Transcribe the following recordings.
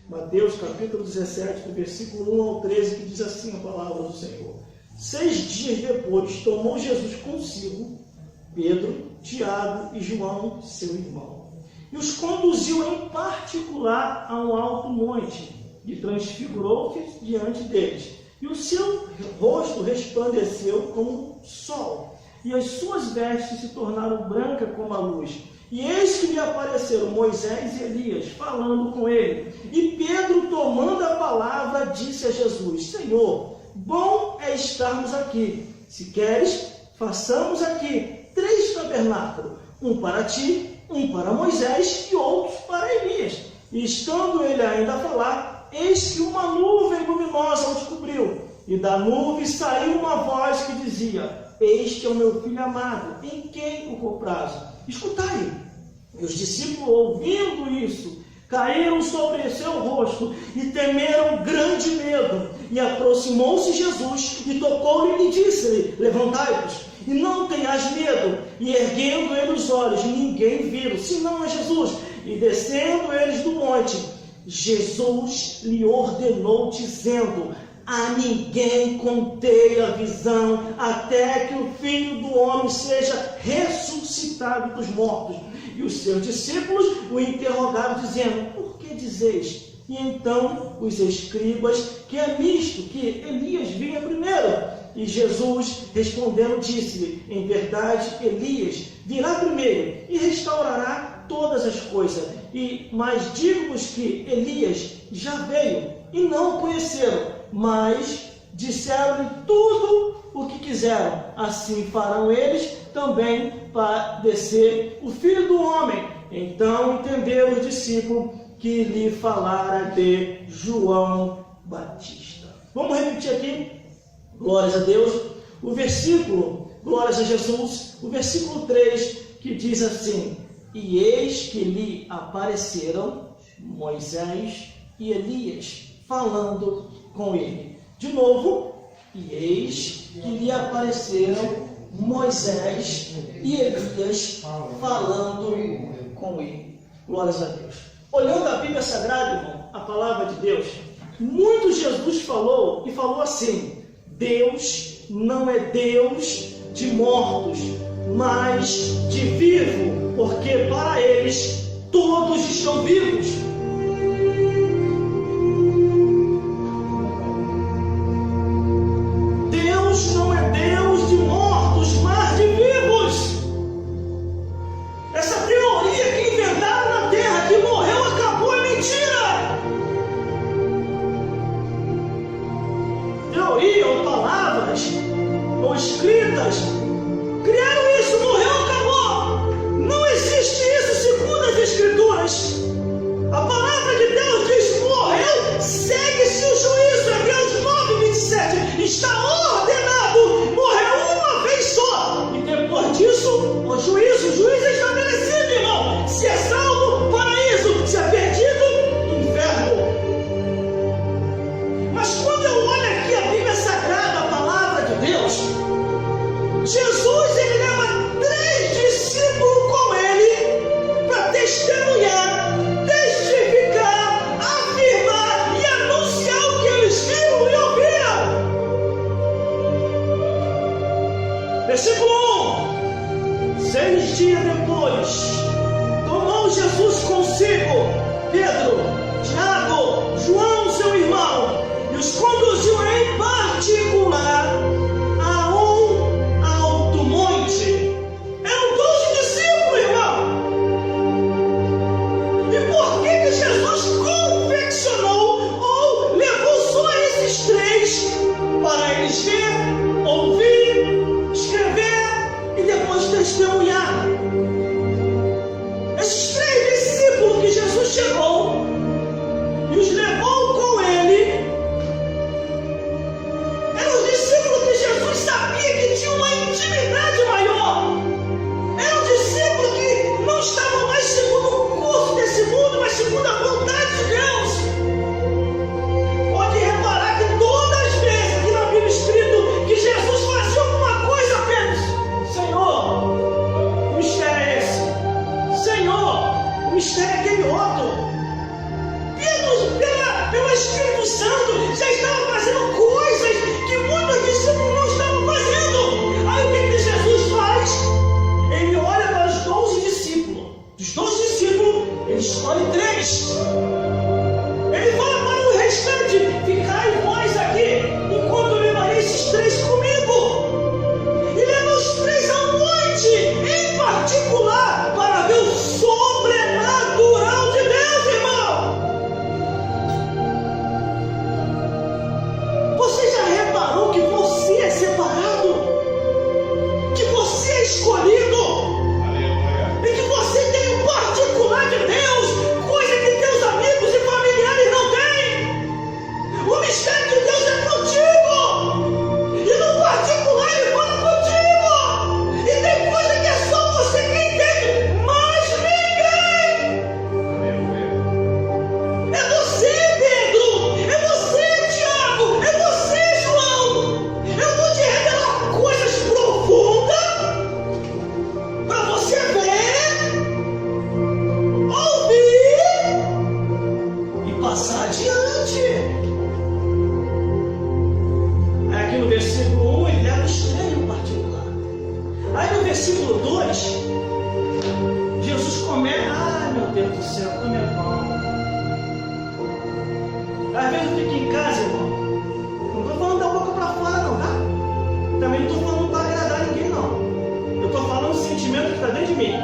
Mateus capítulo 17, do versículo 1 ao 13, que diz assim a palavra do Senhor. 6 dias depois, tomou Jesus consigo Pedro, Tiago e João, seu irmão, e os conduziu em particular a um alto monte, e transfigurou-se diante deles. E o seu rosto resplandeceu como o sol, e as suas vestes se tornaram brancas como a luz. E eis que lhe apareceram Moisés e Elias, falando com ele. E Pedro, tomando a palavra, disse a Jesus: Senhor, bom é estarmos aqui. Se queres, façamos aqui 3 tabernáculos, um para ti, um para Moisés e outros para Elias. E estando ele ainda a falar, eis que uma nuvem luminosa os cobriu. E da nuvem saiu uma voz que dizia: Este é o meu filho amado, em quem o comprazo. Escutai. E os discípulos, ouvindo isso, caíram sobre seu rosto e temeram grande medo. E aproximou-se Jesus e tocou-lhe e disse-lhe: Levantai-vos e não tenhas medo. E erguendo ele os olhos, ninguém viram, senão a Jesus. E descendo eles do monte, Jesus lhe ordenou, dizendo: A ninguém contei a visão, até que o Filho do Homem seja ressuscitado dos mortos. E os seus discípulos o interrogaram, dizendo: Por que dizeis? E então os escribas, que é misto, que Elias vinha primeiro. E Jesus, respondendo, disse-lhe: Em verdade, Elias virá primeiro e restaurará todas as coisas. Mas digo-vos que Elias já veio e não o conheceram, mas disseram-lhe tudo o que quiseram. Assim farão eles também para descer o Filho do Homem. Então entenderam os discípulos que lhe falara de João Batista. Vamos repetir aqui, glórias a Deus, o versículo, glórias a Jesus, o versículo 3, que diz assim: E eis que lhe apareceram Moisés e Elias, falando com ele. De novo, e eis que lhe apareceram Moisés e Elias, falando com ele. Glórias a Deus. Olhando a Bíblia Sagrada, irmão, a palavra de Deus, muito Jesus falou e falou assim: Deus não é Deus de mortos, mas de vivo, porque para eles todos estão vivos. Deus não é Deus de mortos, mas de vivos. Essa teoria que inventaram na terra, que morreu, acabou, é mentira. Teoria ou palavras ou escritas, criaram isso, morreu, acabou. Não existe isso segundo as Escrituras. A Espírito Santo já estava fazendo coisas que muitos discípulos não estavam fazendo. Aí o que Jesus faz? Ele olha para os 12 discípulos. Dos 12 discípulos, ele escolhe 3. Ele fala para o restante: ficai vós aqui, enquanto eu levarei esses 3 comigo. E leva os 3 à noite, em particular, para ver o sobrenatural de Deus, irmão. Você já reparou que você é separado? Que você é escolhido? E que você tem o particular de Deus, coisa que teus amigos e familiares não têm. O mistério de Deus é contigo, e no particular ele fala contigo. E tem coisa que é só você que entende, mas ninguém. É você, Pedro, é você, Tiago, é você, João. Eu vou te revelar coisas profundas para você ver, ouvir e passar adiante. Aqui no versículo 1 ele leva os 3 no particular. Aí no versículo 2, Jesus começa. Ai, meu Deus do céu, como é bom. Às vezes eu fico em casa, irmão. Não estou falando da boca para fora, não, tá? Também não estou falando para agradar ninguém, não. Eu estou falando um sentimento que está dentro de mim.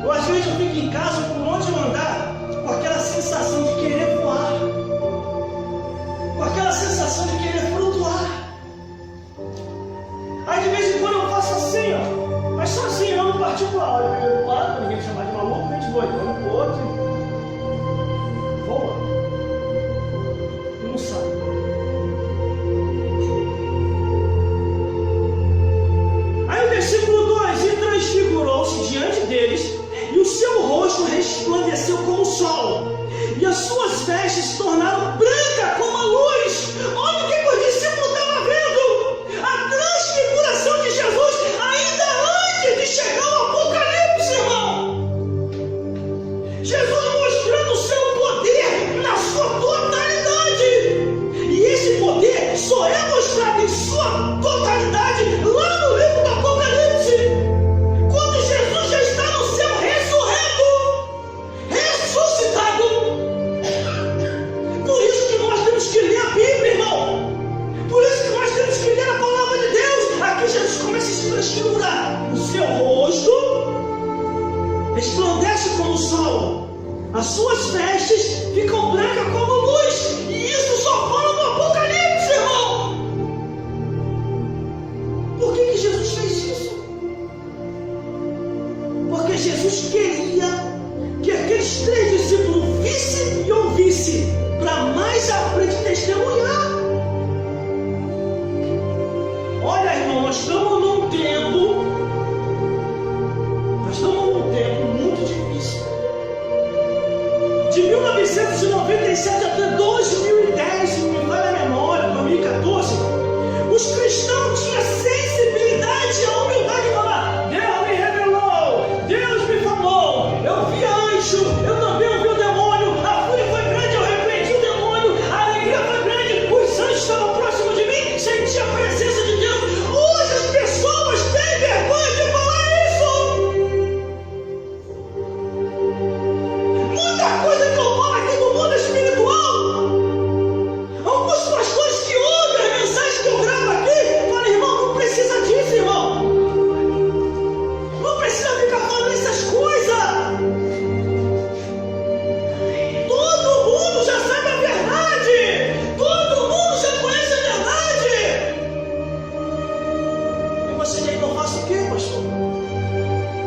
Eu, às vezes eu fico em casa, por onde eu andar, com aquela sensação de querer voar, com aquela sensação de querer flutuar. Aí de vez em quando eu faço assim, ó, mas só assim, eu no particular. Eu primeiro paro, para ninguém me chamar de maluco, nem de doido. Eu no outro, voa. Não sabe. Aí o versículo 2: e transfigurou-se diante deles, e o seu rosto resplandeceu como o sol, e as suas vestes se tornaram brancas como a luz. Olha o que o discípulo estava vendo: a transfiguração de Jesus ainda antes de chegar ao Apocalipse, irmão. Jesus mostrando o seu poder na sua totalidade. E esse poder só é mostrado em sua totalidade lá no livro do Apocalipse, quando Jesus já está no céu ressuscitado. Por isso que nós temos que ler a Bíblia, irmão. Por isso que nós temos que ler a palavra de Deus. Aqui Jesus começa a se transfigurar. O seu rosto resplandece como o sol, as suas vestes ficam brancas como luz. E isso só fala no Apocalipse, irmão. Por que Jesus fez isso? Porque Jesus queria que aqueles 3 discípulos vissem e ouvissem, para mais à frente testemunhar. Olha, irmão, nós estamos num tempo muito difícil. De 1997 até 2010, se não me falha a memória, 2014, os cristãos tinham sensibilidade à humildade de falar: Deus me revelou, Deus me falou, eu vi anjo, eu também ouvi o demônio, a fúria foi grande, eu repreendi o demônio, a alegria foi grande, os anjos estavam próximos de mim, senti a presença de Deus. Hoje as pessoas têm vergonha de falar isso. Muita coisa que eu falo aqui no mundo espiritual, alguns pastores que ouvem as mensagens que eu gravo aqui falam: irmão, não precisa disso, irmão. Não precisa ficar falando essas coisas. Todo mundo já sabe a verdade. Todo mundo já conhece a verdade. E você quer que eu faça o quê, pastor?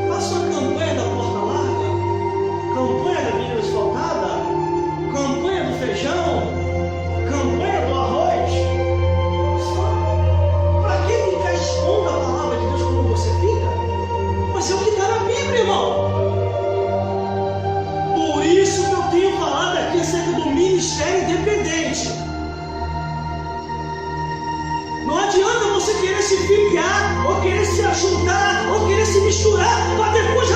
Faça uma campanha da porta larga, campanha da vida asfaltada, campanha do feijão, campanha do arroz. Para que ficar expondo a palavra de Deus como você fica? Mas é o que está na Bíblia, irmão. Por isso que eu tenho falado aqui acerca do ministério independente. Não adianta você querer se filiar, ou querer se ajuntar, ou querer se misturar, para depois